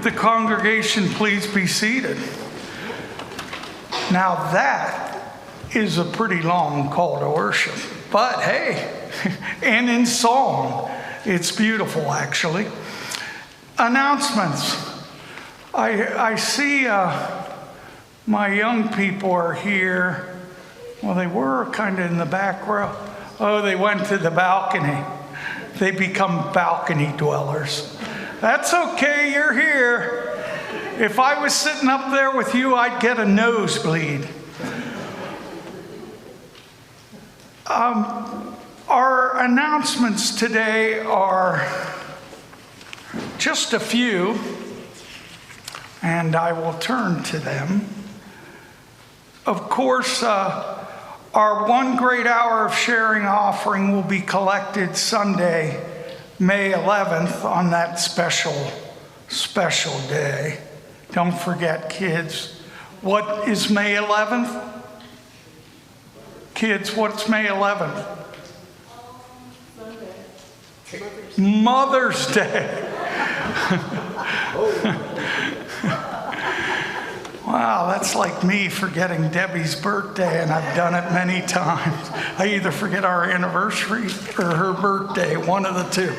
Would the congregation please be seated? Now that is a pretty long call to worship, but hey, and in song, it's beautiful actually. Announcements. I see my young people are here. Well, they were kind of in the back row. Oh, they went to the balcony. They become balcony dwellers. That's okay, you're here. If I was sitting up there with you, I'd get a nosebleed. Our announcements today are just a few, and I will turn to them. Of course, our one great hour of sharing offering will be collected Sunday, May 11th, on that special day. Don't forget, kids. What is May 11th? Kids, what's May 11th? Mother's Day. Wow, that's like me forgetting Debbie's birthday, and I've done it many times. I either forget our anniversary or her birthday, one of the two.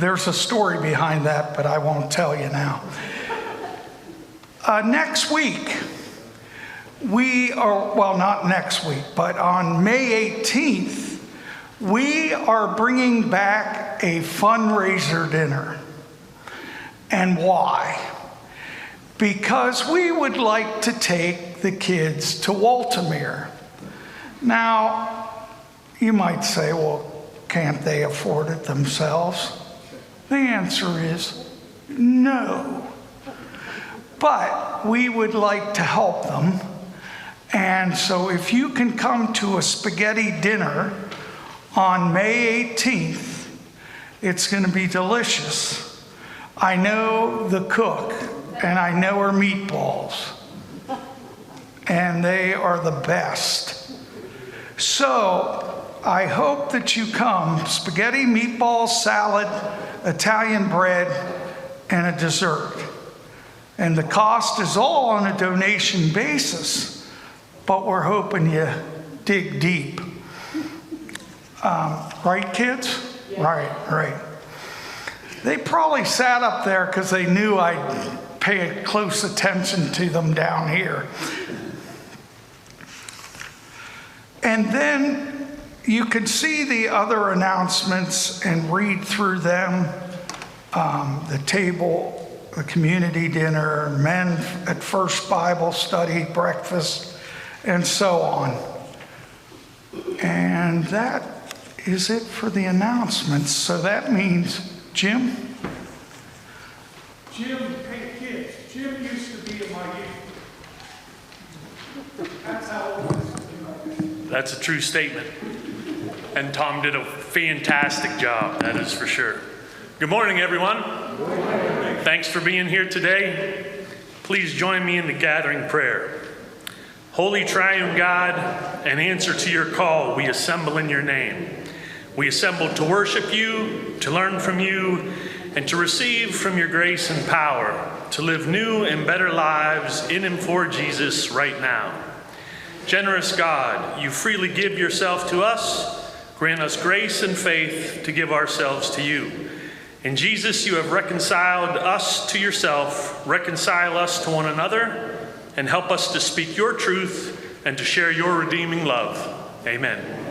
There's a story behind that, but I won't tell you now. Next week, we are, well, not next week, but on May 18th, we are bringing back a fundraiser dinner. And why? Because we would like to take the kids to Waltermere. Now, you might say, well, can't they afford it themselves? The answer is no. But we would like to help them. And so if you can come to a spaghetti dinner on May 18th, it's going to be delicious. I know the cook, and I know her meatballs, and they are the best. So I hope that you come. Spaghetti, meatballs, salad, Italian bread, and a dessert. And the cost is all on a donation basis, but we're hoping you dig deep. Right, kids? Yeah. Right. They probably sat up there because they knew I'd pay close attention to them down here. And then you can see the other announcements and read through them. The table, the community dinner, men at First Bible Study, breakfast, and so on. And that is it for the announcements. So that means Jim? Hey kids, Jim used to be in my youth. That's how old he is. That's a true statement. And Tom did a fantastic job, that is for sure. Good morning, everyone. Good morning. Thanks for being here today. Please join me in the gathering prayer. Holy Triune God, in answer to your call, we assemble in your name. We assemble to worship you, to learn from you, and to receive from your grace and power, to live new and better lives in and for Jesus right now. Generous God, you freely give yourself to us. Grant us grace and faith to give ourselves to you. In Jesus, you have reconciled us to yourself. Reconcile us to one another, and help us to speak your truth and to share your redeeming love. Amen.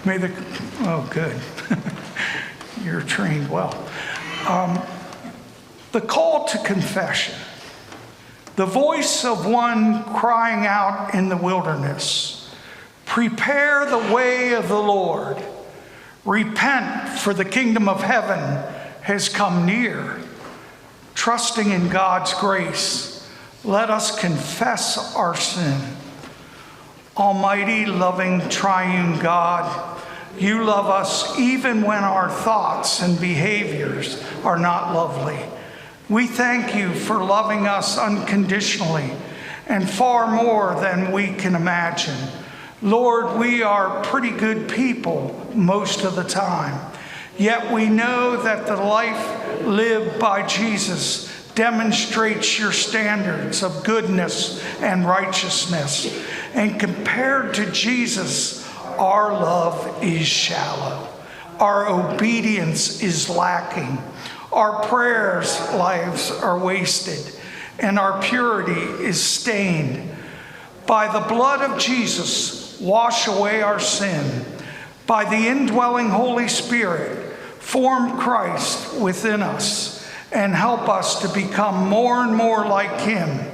Oh, good. You're trained well. The call to confession. The voice of one crying out in the wilderness, prepare the way of the Lord. Repent, for the kingdom of heaven has come near. Trusting in God's grace, let us confess our sin. Almighty, loving, triune God, you love us even when our thoughts and behaviors are not lovely. We thank you for loving us unconditionally and far more than we can imagine. Lord, we are pretty good people most of the time, yet we know that the life lived by Jesus demonstrates your standards of goodness and righteousness. And compared to Jesus, our love is shallow. Our obedience is lacking. Our prayers' lives are wasted, and our purity is stained. By the blood of Jesus, wash away our sin. By the indwelling Holy Spirit, form Christ within us and help us to become more and more like him.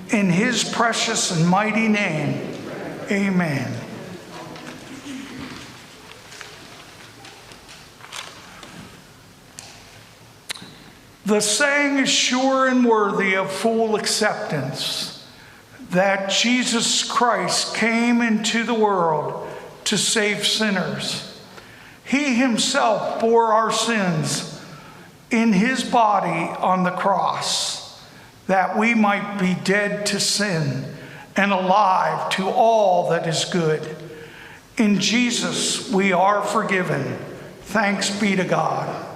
In his precious and mighty name, amen. The saying is sure and worthy of full acceptance, that Jesus Christ came into the world to save sinners. He himself bore our sins in his body on the cross, that we might be dead to sin and alive to all that is good. In Jesus we are forgiven. Thanks be to God.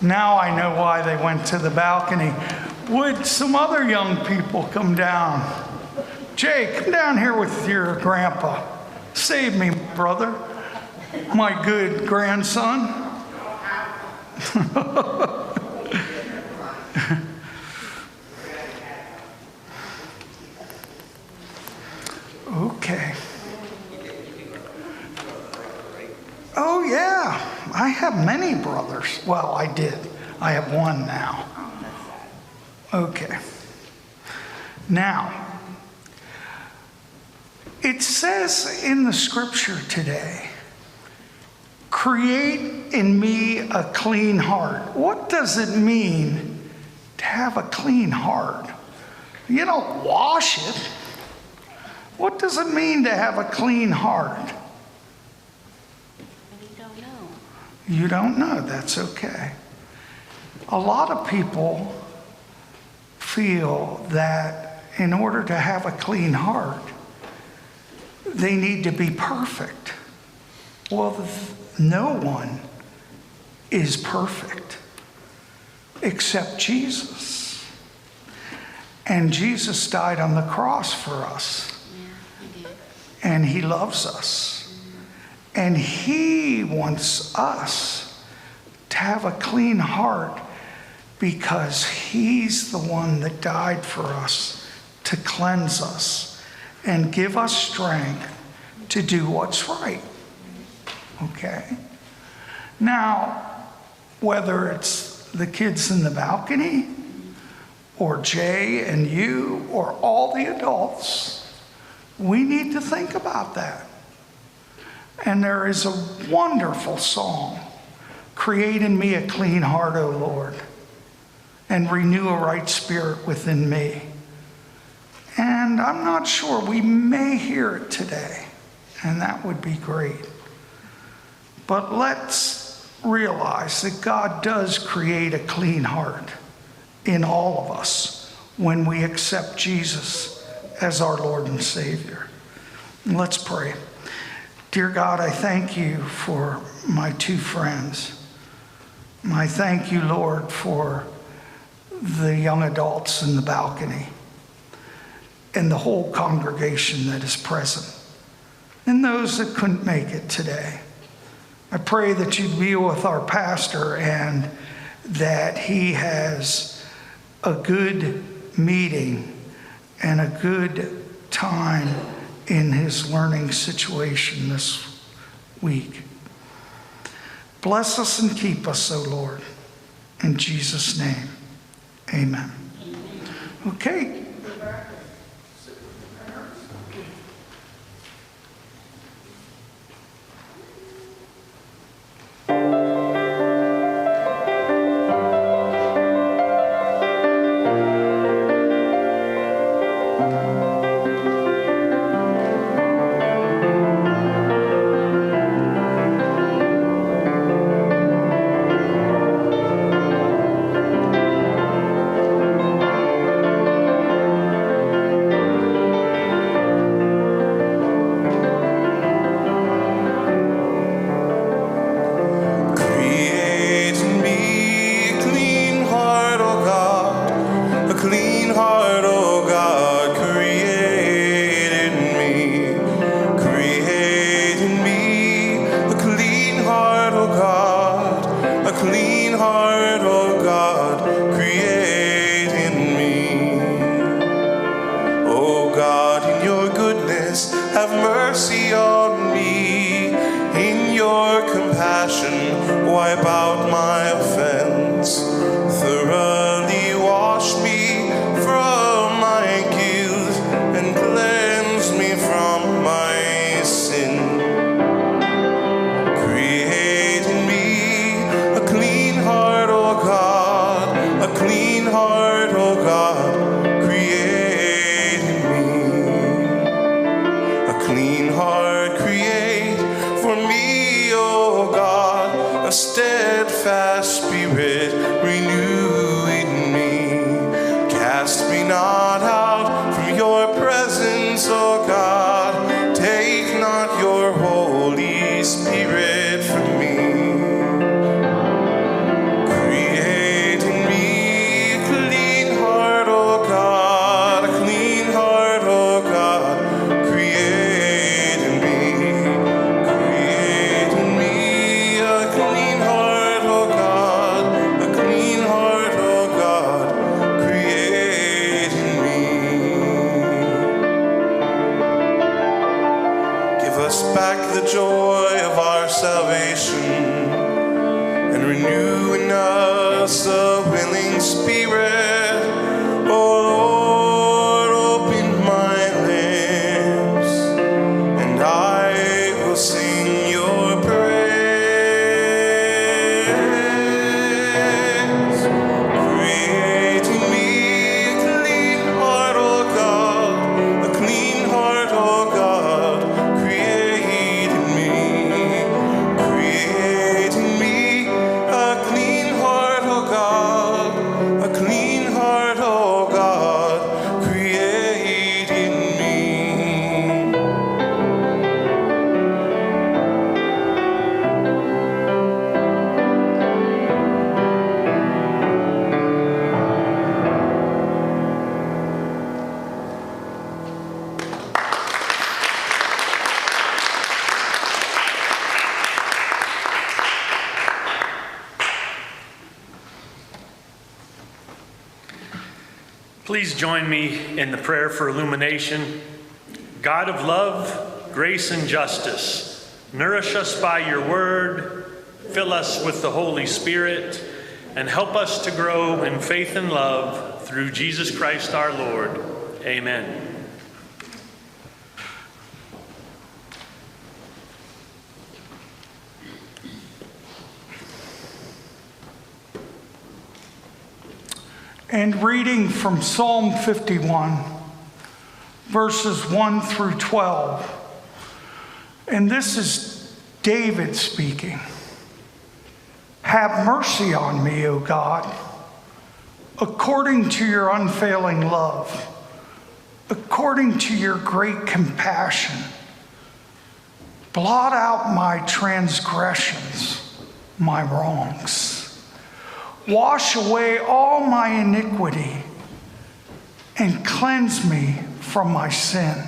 Now I know why they went to the balcony. Would some other young people come down? Jay, come down here with your grandpa. Save me, brother. My good grandson. Okay. Oh, yeah. I have many brothers. Well, I did. I have one now. Okay. Now, it says in the scripture today, create in me a clean heart. What does it mean to have a clean heart? You don't wash it. What does it mean to have a clean heart? You don't know. That's okay. A lot of people feel that in order to have a clean heart, they need to be perfect. Well, no one is perfect except Jesus. And Jesus died on the cross for us. Yeah, he did. And he loves us. And he wants us to have a clean heart because he's the one that died for us to cleanse us and give us strength to do what's right. Okay? Now, whether it's the kids in the balcony, or Jay and you, or all the adults, we need to think about that. And there is a wonderful song, "Create in me a clean heart, O Lord, and renew a right spirit within me." And I'm not sure, we may hear it today, and that would be great. But let's realize that God does create a clean heart in all of us when we accept Jesus as our Lord and Savior. And let's pray. Dear God, I thank you for my two friends. I thank you, Lord, for the young adults in the balcony and the whole congregation that is present, and those that couldn't make it today. I pray that you'd be with our pastor and that he has a good meeting and a good time in his learning situation this week. Bless us and keep us, O Lord. In Jesus' name, amen. Okay. Please join me in the prayer for illumination. God of love, grace, and justice, nourish us by your word, fill us with the Holy Spirit, and help us to grow in faith and love through Jesus Christ our Lord. Amen. And reading from Psalm 51, verses 1 through 12. And this is David speaking. Have mercy on me, O God, according to your unfailing love, according to your great compassion. Blot out my transgressions, my wrongs. Wash away all my iniquity and cleanse me from my sin.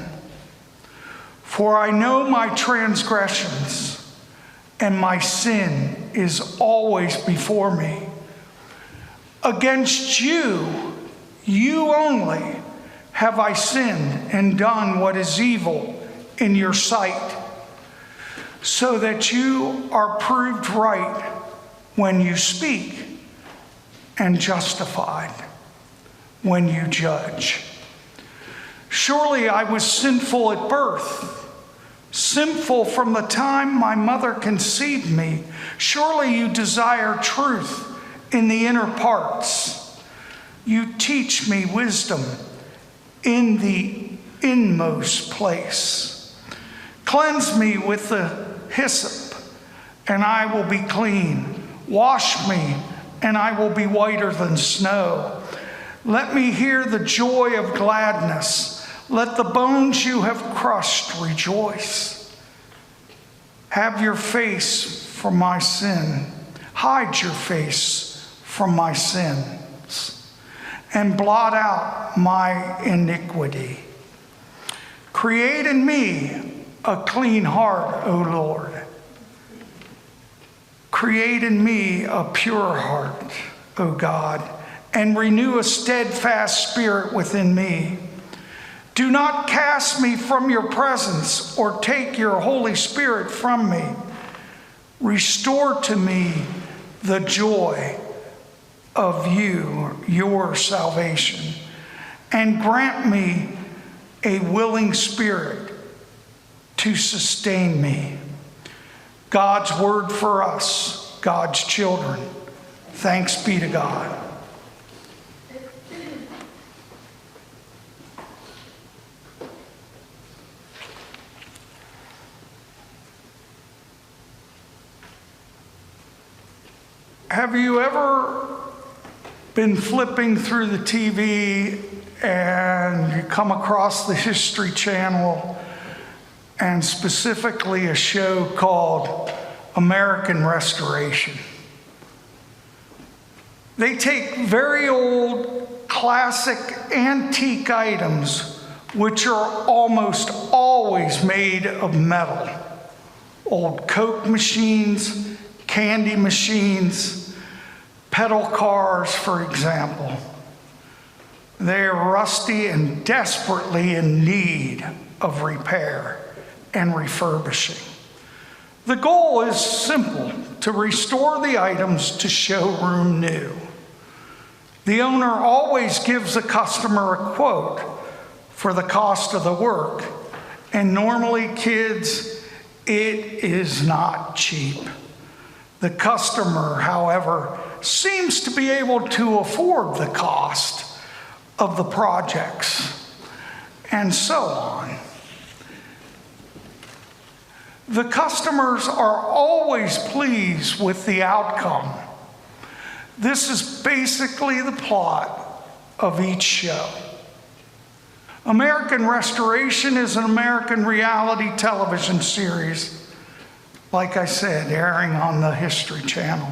For I know my transgressions, and my sin is always before me. Against you, you only, have I sinned and done what is evil in your sight, so that you are proved right when you speak, and justified when you judge. Surely I was sinful at birth, sinful from the time my mother conceived me. Surely you desire truth in the inner parts. You teach me wisdom in the inmost place. Cleanse me with the hyssop, and I will be clean. Wash me, and I will be whiter than snow. Let me hear the joy of gladness. Let the bones you have crushed rejoice. Have your face from my sin. Hide your face from my sins, and blot out my iniquity. Create in me a clean heart, O Lord. Create in me a pure heart, O God, and renew a steadfast spirit within me. Do not cast me from your presence or take your Holy Spirit from me. Restore to me the joy of your salvation, and grant me a willing spirit to sustain me. God's word for us, God's children. Thanks be to God. Have you ever been flipping through the TV and you come across the History Channel, and specifically a show called American Restoration? They take very old, classic, antique items, which are almost always made of metal. Old Coke machines, candy machines, pedal cars, for example. They are rusty and desperately in need of repair and refurbishing. The goal is simple: to restore the items to showroom new. The owner always gives the customer a quote for the cost of the work, and normally, kids, it is not cheap. The customer, however, seems to be able to afford the cost of the projects, and so on. The customers are always pleased with the outcome. This is basically the plot of each show. American Restoration is an American reality television series, like I said, airing on the History Channel.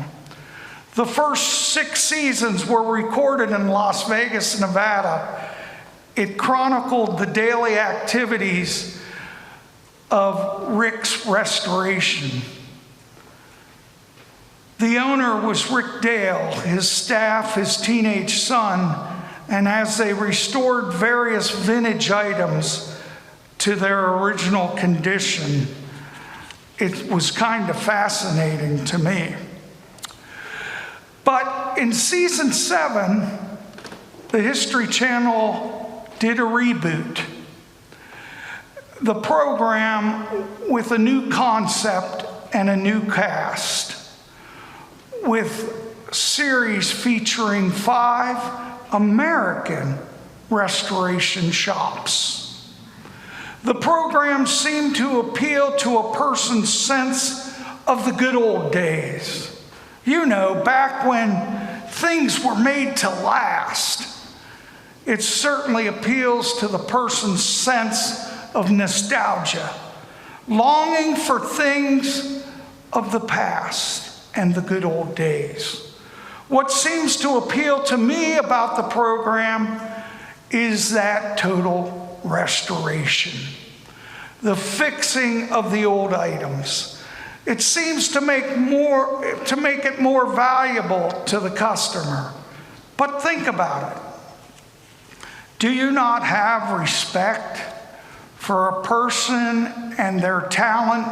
The first 6 seasons were recorded in Las Vegas, Nevada. It chronicled the daily activities of Rick's restoration. The owner was Rick Dale, his staff, his teenage son, and as they restored various vintage items to their original condition, it was kind of fascinating to me. But in season 7, the History Channel did a reboot. The program with a new concept and a new cast, with a series featuring 5 American restoration shops. The program seemed to appeal to a person's sense of the good old days. You know, back when things were made to last. It certainly appeals to the person's sense of nostalgia, longing for things of the past and the good old days. What seems to appeal to me about the program is that total restoration, the fixing of the old items. It seems to make it more valuable to the customer. But think about it. Do you not have respect for a person and their talent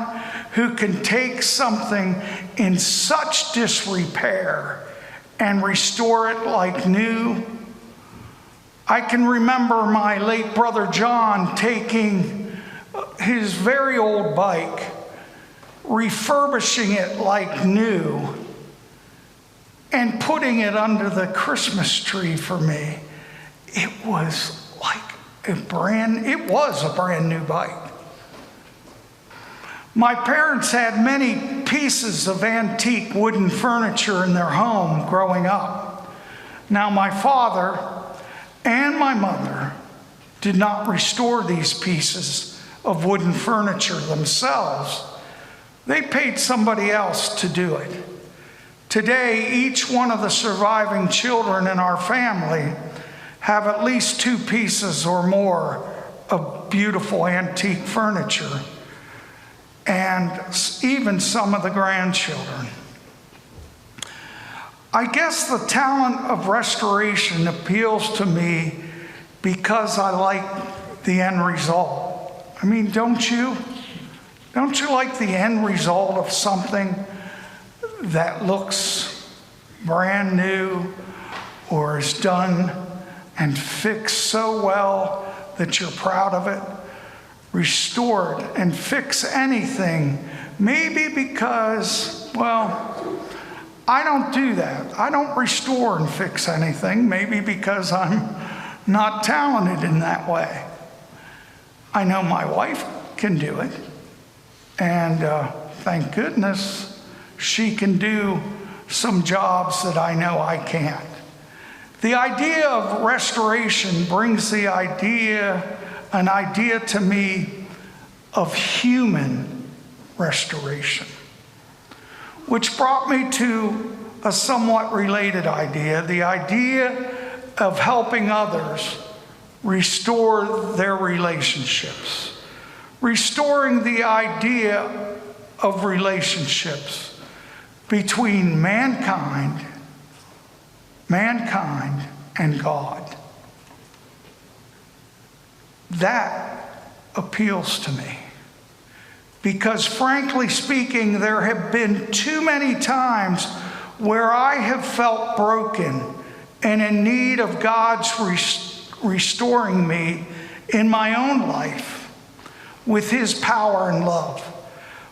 who can take something in such disrepair and restore it like new? I can remember my late brother John taking his very old bike, refurbishing it like new, and putting it under the Christmas tree for me. It was a brand new bike. My parents had many pieces of antique wooden furniture in their home growing up. Now, my father and my mother did not restore these pieces of wooden furniture themselves. They paid somebody else to do it. Today, each one of the surviving children in our family have at least 2 pieces or more of beautiful antique furniture, and even some of the grandchildren. I guess the talent of restoration appeals to me because I like the end result. I mean, don't you? Don't you like the end result of something that looks brand new or is done and fixed so well that you're proud of it? Restored and fix anything, maybe because, well, I don't do that. I don't restore and fix anything, maybe because I'm not talented in that way. I know my wife can do it, and thank goodness she can do some jobs that I know I can't. The idea of restoration brings an idea to me of human restoration, which brought me to a somewhat related idea, the idea of helping others restore their relationships, restoring the idea of relationships between mankind and God. That appeals to me because, frankly speaking, there have been too many times where I have felt broken and in need of God's restoring me in my own life with His power and love,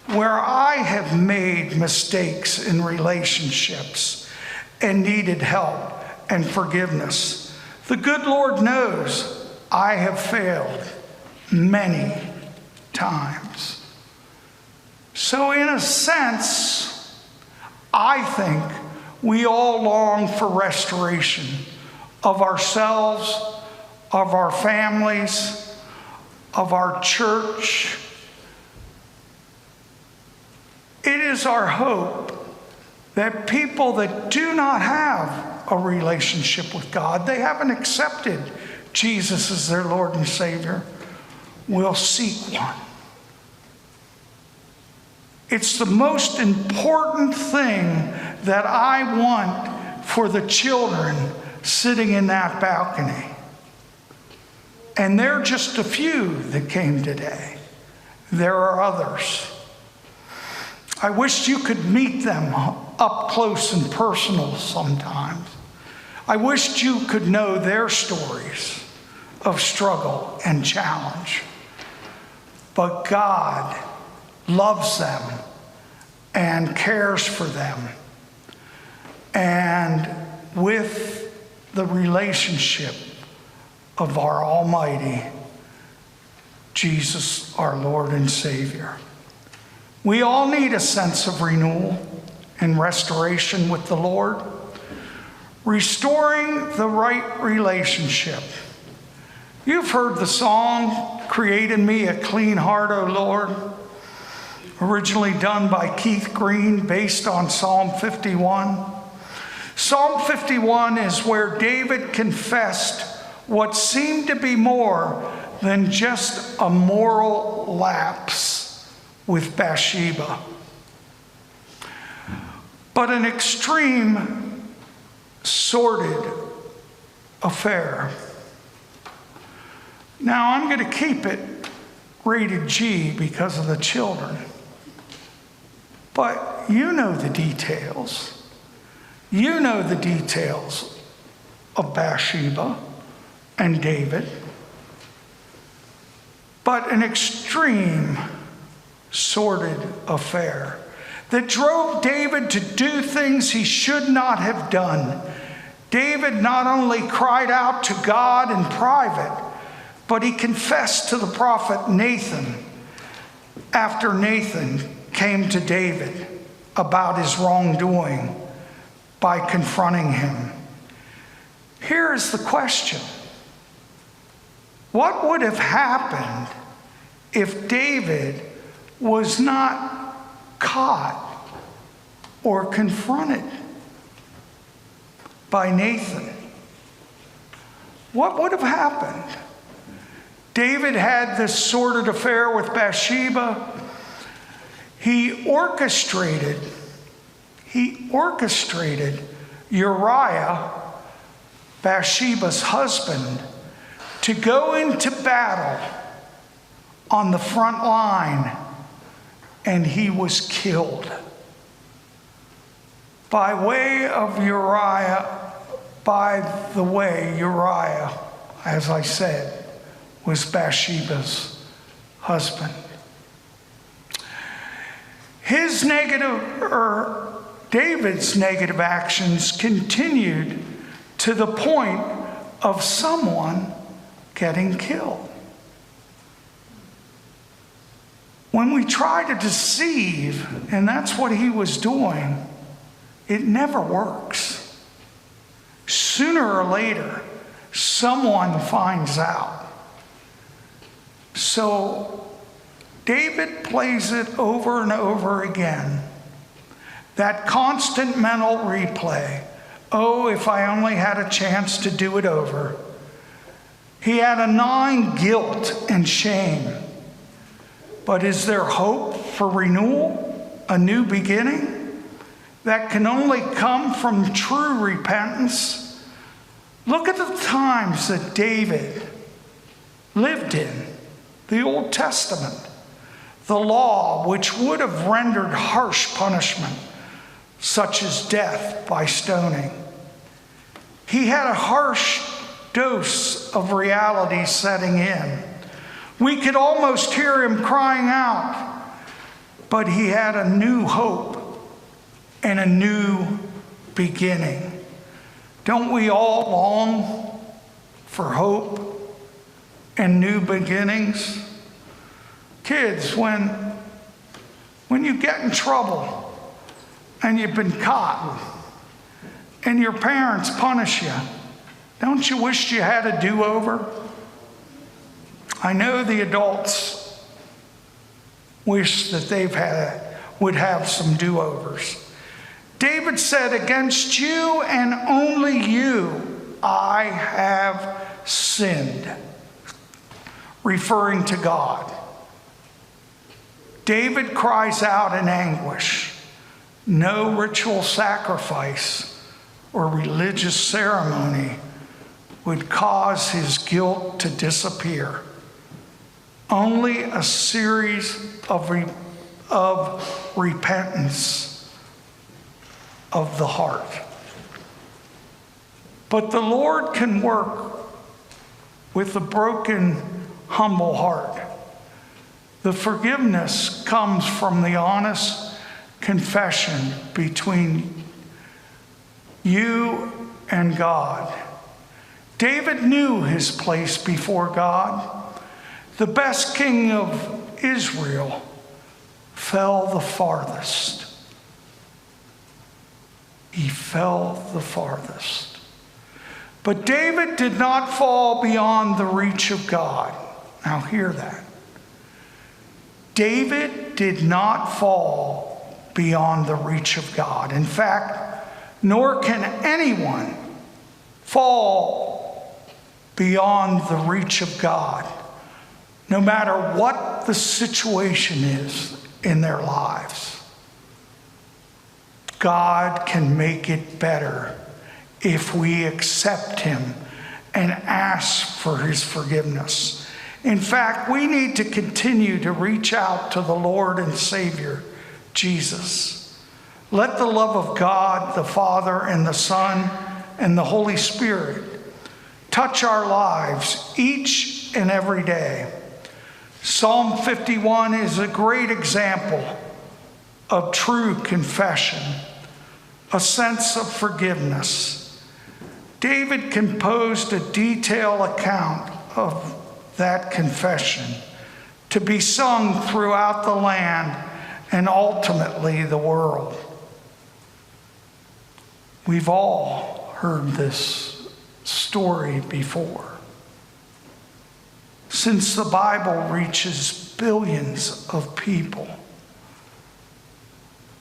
where I have made mistakes in relationships and needed help and forgiveness. The good Lord knows I have failed many times. So in a sense, I think we all long for restoration of ourselves, of our families, of our church. It is our hope that people that do not have a relationship with God, they haven't accepted Jesus as their Lord and Savior, will seek one. It's the most important thing that I want for the children sitting in that balcony. And they're just a few that came today. There are others. I wished you could meet them up close and personal sometimes. I wished you could know their stories of struggle and challenge. But God loves them and cares for them. And with the relationship of our Almighty Jesus, our Lord and Savior, we all need a sense of renewal and restoration with the Lord, restoring the right relationship. You've heard the song, "Create in Me a Clean Heart, O Lord," originally done by Keith Green, based on Psalm 51. Psalm 51 is where David confessed what seemed to be more than just a moral lapse with Bathsheba, but an extreme, sordid affair. Now, I'm going to keep it rated G because of the children, but you know the details. You know the details of Bathsheba and David, but an extreme, sordid affair that drove David to do things he should not have done. David not only cried out to God in private, but he confessed to the prophet Nathan after Nathan came to David about his wrongdoing by confronting him. Here is the question. What would have happened if David was not caught or confronted by Nathan? What would have happened? David had this sordid affair with Bathsheba. He orchestrated Uriah, Bathsheba's husband, to go into battle on the front line, and he was killed. By the way, Uriah, as I said, was Bathsheba's husband. David's negative actions continued to the point of someone getting killed. When we try to deceive, and that's what he was doing, it never works. Sooner or later, someone finds out. So David plays it over and over again. That constant mental replay. Oh, if I only had a chance to do it over. He had a gnawing guilt and shame. But is there hope for renewal, a new beginning that can only come from true repentance? Look at the times that David lived in, the Old Testament, the law, which would have rendered harsh punishment, such as death by stoning. He had a harsh dose of reality setting in. We could almost hear him crying out, but he had a new hope and a new beginning. Don't we all long for hope and new beginnings? Kids, when you get in trouble and you've been caught and your parents punish you, don't you wish you had a do-over? I know the adults wish that would have some do-overs. David said, "Against you and only you I have sinned," referring to God. David cries out in anguish. No ritual sacrifice or religious ceremony would cause his guilt to disappear. Only a series of of repentance of the heart. But the Lord can work with a broken, humble heart. The forgiveness comes from the honest confession between you and God. David knew his place before God. The best king of Israel fell the farthest. He fell the farthest. But David did not fall beyond the reach of God. Now hear that. David did not fall beyond the reach of God. In fact, nor can anyone fall beyond the reach of God, no matter what the situation is in their lives. God can make it better if we accept him and ask for his forgiveness. In fact, we need to continue to reach out to the Lord and Savior, Jesus. Let the love of God, the Father, and the Son, and the Holy Spirit touch our lives each and every day. Psalm 51 is a great example of true confession, a sense of forgiveness. David composed a detailed account of that confession to be sung throughout the land and ultimately the world. We've all heard this story before. Since the Bible reaches billions of people,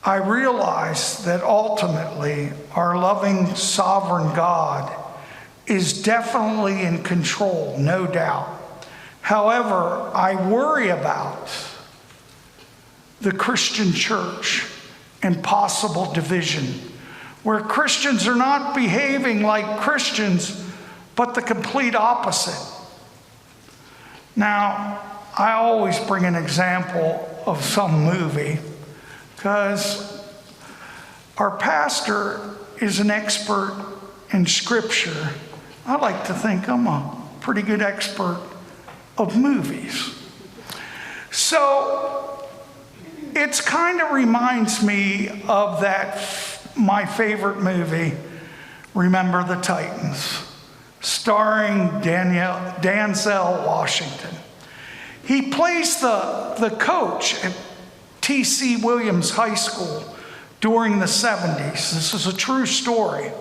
I realize that ultimately our loving sovereign God is definitely in control, no doubt. However, I worry about the Christian church and possible division, where Christians are not behaving like Christians, but the complete opposite. Now, I always bring an example of some movie because our pastor is an expert in Scripture. I like to think I'm a pretty good expert of movies. So it kind of reminds me of my favorite movie, Remember the Titans, starring Denzel Washington. He plays the coach at T.C. Williams High School during the 70s. This is a true story.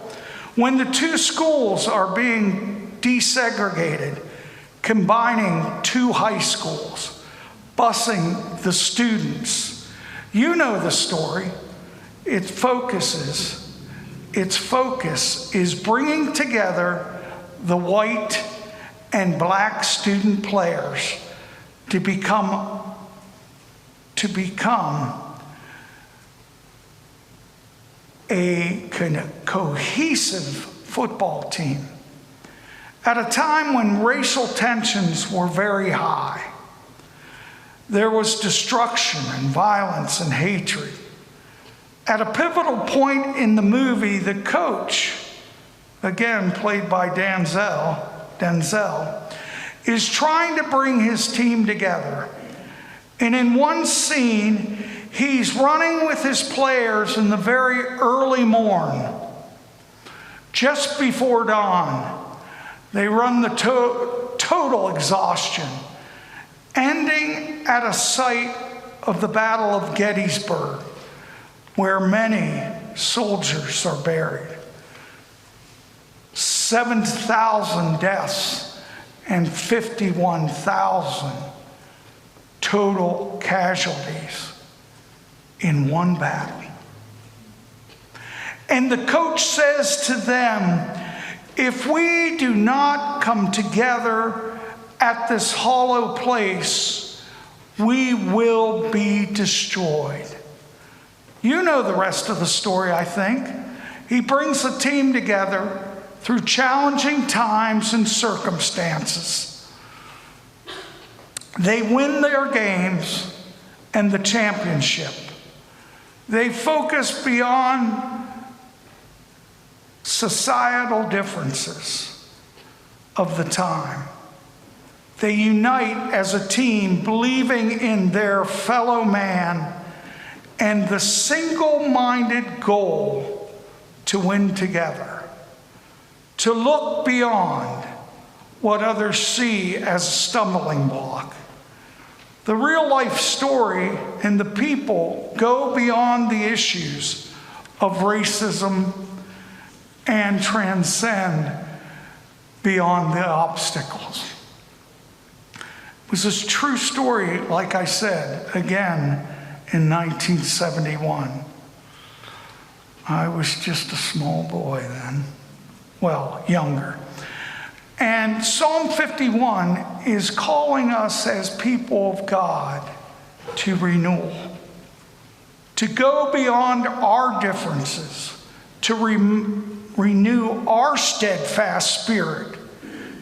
When the two schools are being desegregated, combining two high schools, busing the students. You know the story. Its focus is bringing together the white and black student players to become a cohesive football team. At a time when racial tensions were very high, there was destruction and violence and hatred. At a pivotal point in the movie, the coach, again played by Denzel, is trying to bring his team together. And in one scene, he's running with his players in the very early morn, just before dawn. They run the total exhaustion, ending at a site of the Battle of Gettysburg, where many soldiers are buried. 7,000 deaths and 51,000 total casualties in one battle. And the coach says to them, if we do not come together at this hollow place, we will be destroyed. You know the rest of the story, I think. He brings the team together through challenging times and circumstances. They win their games and the championship. They focus beyond societal differences of the time. They unite as a team, believing in their fellow man and the single-minded goal to win together, to look beyond what others see as a stumbling block. The real life story and the people go beyond the issues of racism and transcend beyond the obstacles. It was a true story, like I said, again in 1971. I was just a small boy then, well, younger. And Psalm 51 is calling us as people of God to renewal, to go beyond our differences, to renew our steadfast spirit,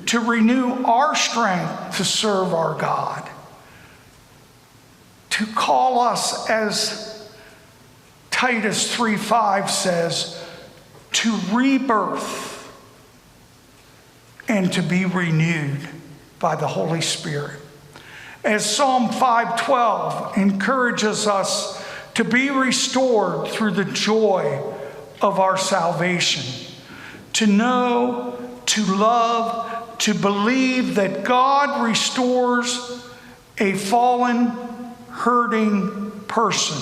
to renew our strength to serve our God, to call us, as Titus 3:5 says, to rebirth and to be renewed by the Holy Spirit. As Psalm 5:12 encourages us to be restored through the joy of our salvation, to know, to love, to believe that God restores a fallen, hurting person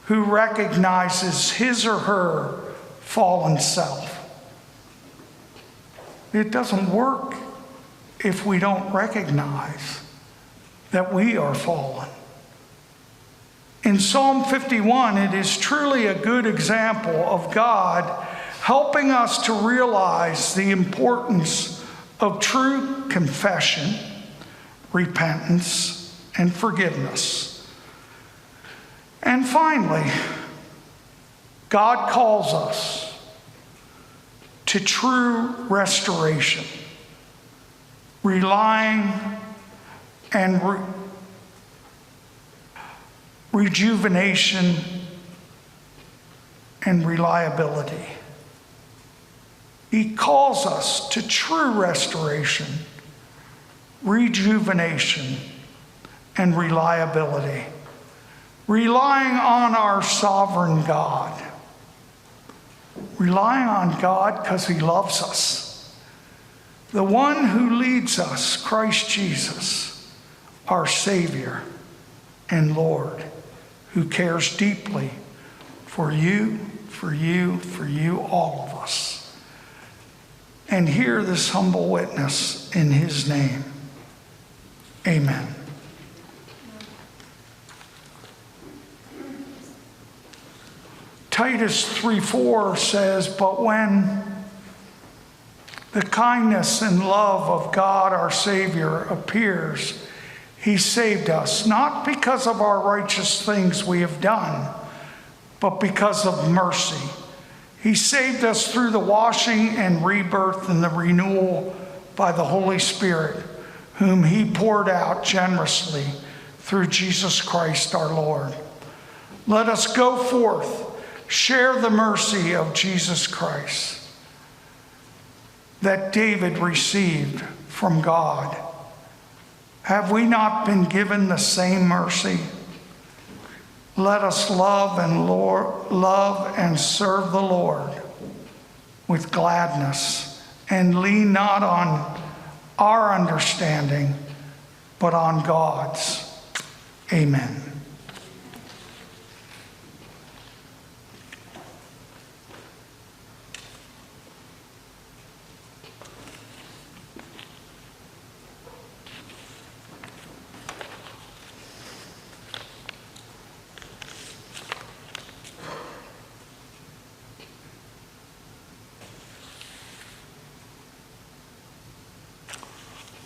who recognizes his or her fallen self. It doesn't work if we don't recognize that we are fallen. In Psalm 51, it is truly a good example of God helping us to realize the importance of true confession, repentance, and forgiveness. And finally, God calls us to true restoration, relying and rejuvenation and reliability. He calls us to true restoration, rejuvenation, and reliability, relying on our sovereign God. Relying on God because He loves us. The one who leads us, Christ Jesus, our Savior and Lord, who cares deeply for you, all of us. And hear this humble witness in His name. Amen. Titus 3:4 says, "But when the kindness and love of God our Savior appears, He saved us, not because of our righteous things we have done, but because of mercy. He saved us through the washing and rebirth and the renewal by the Holy Spirit, whom He poured out generously through Jesus Christ our Lord. Let us go forth, share the mercy of Jesus Christ that David received from God. Have we not been given the same mercy? Let us love and serve the Lord with gladness, and lean not on our understanding, but on God's." Amen.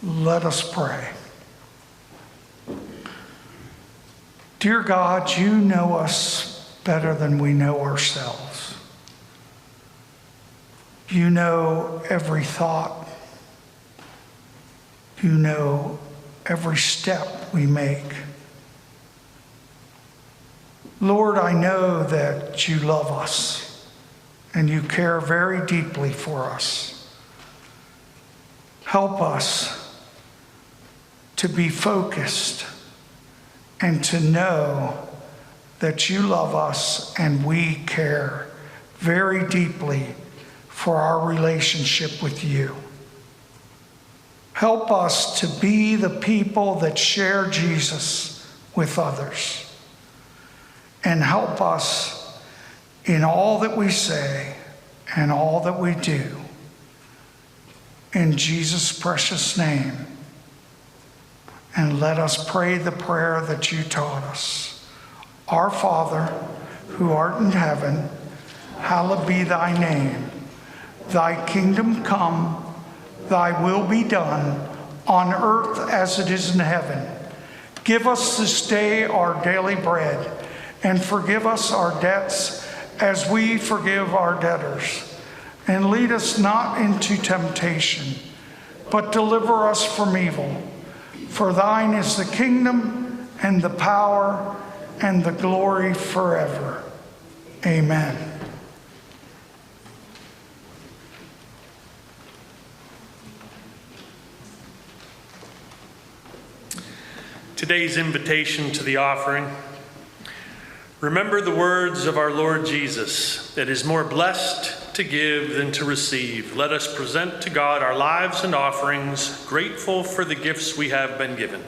Let us pray. Dear God, you know us better than we know ourselves. You know every thought. You know every step we make. Lord, I know that you love us and you care very deeply for us. Help us to be focused and to know that you love us and we care very deeply for our relationship with you. Help us to be the people that share Jesus with others. And help us in all that we say and all that we do. In Jesus' precious name. And let us pray the prayer that you taught us. Our Father, who art in heaven, hallowed be thy name. Thy kingdom come, thy will be done, on earth as it is in heaven. Give us this day our daily bread, and forgive us our debts as we forgive our debtors. And lead us not into temptation, but deliver us from evil. For thine is the kingdom and the power and the glory forever. Amen. Today's invitation to the offering. Remember the words of our Lord Jesus, that is more blessed to give than to receive. Let us present to God our lives and offerings, grateful for the gifts we have been given.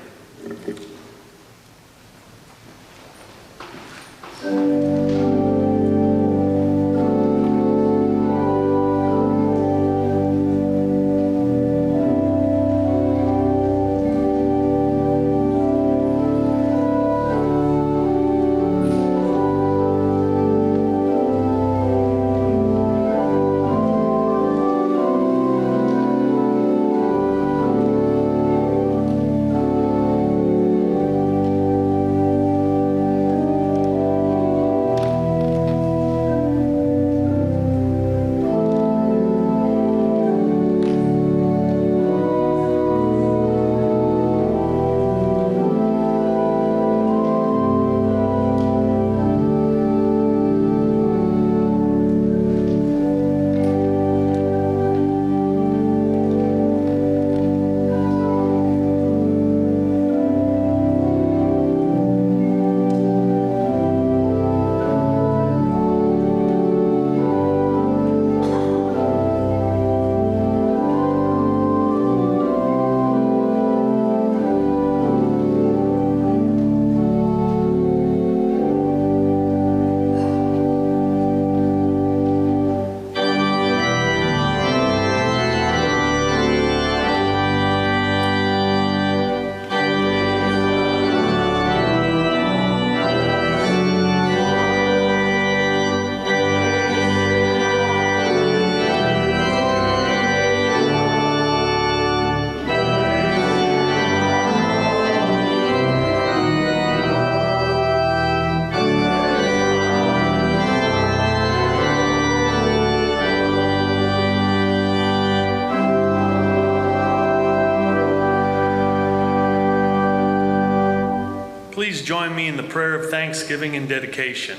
Please join me in the prayer of thanksgiving and dedication.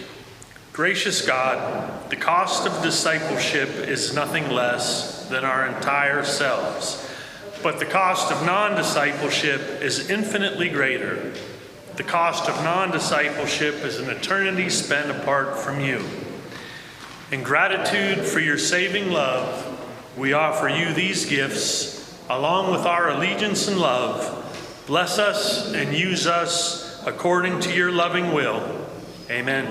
Gracious God, the cost of discipleship is nothing less than our entire selves, but the cost of non-discipleship is infinitely greater. The cost of non-discipleship is an eternity spent apart from you. In gratitude for your saving love, we offer you these gifts, along with our allegiance and love. Bless us and use us according to your loving will. Amen.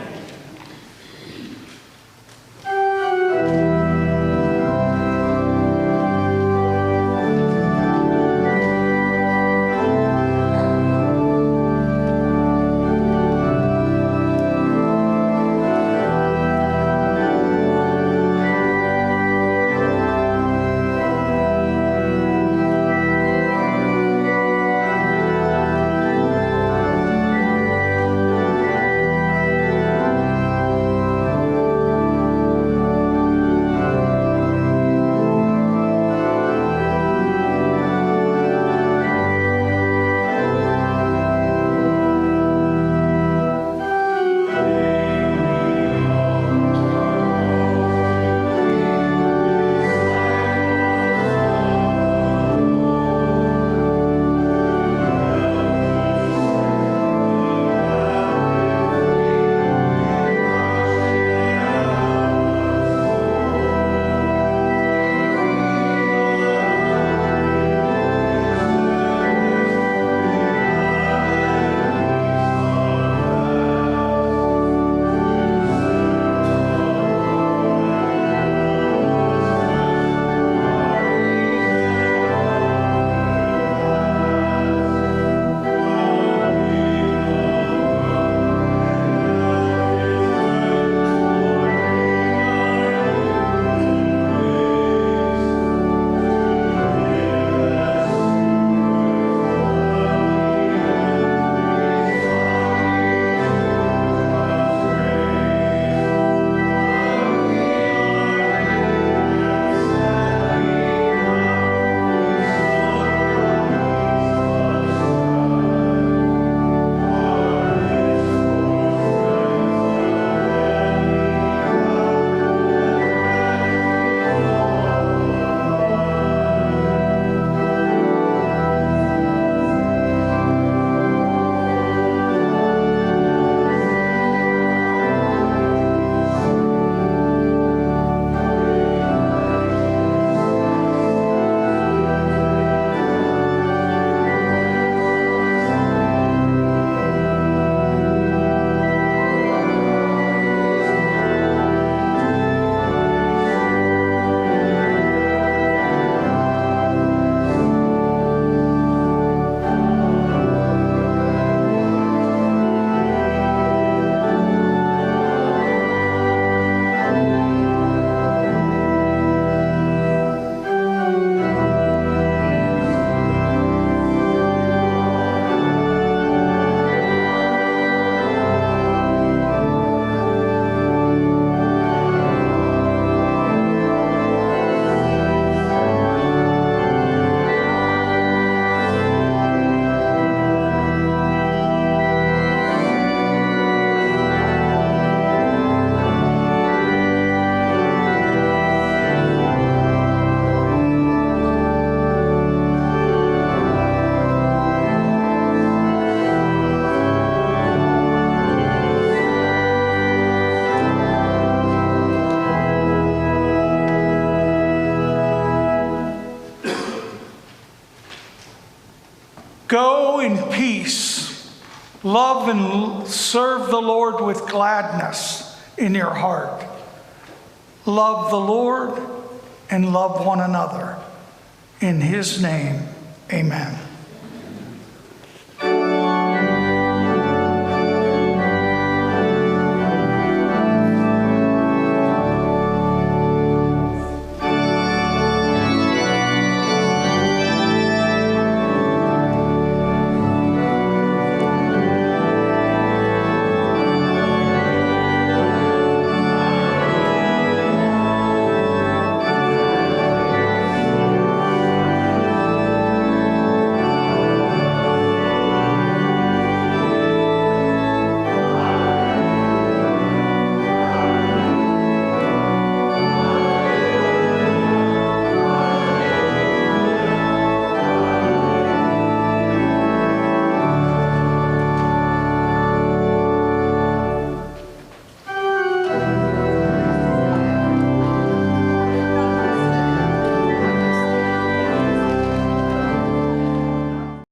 Go in peace. Love and serve the Lord with gladness in your heart. Love the Lord and love one another. In his name, amen.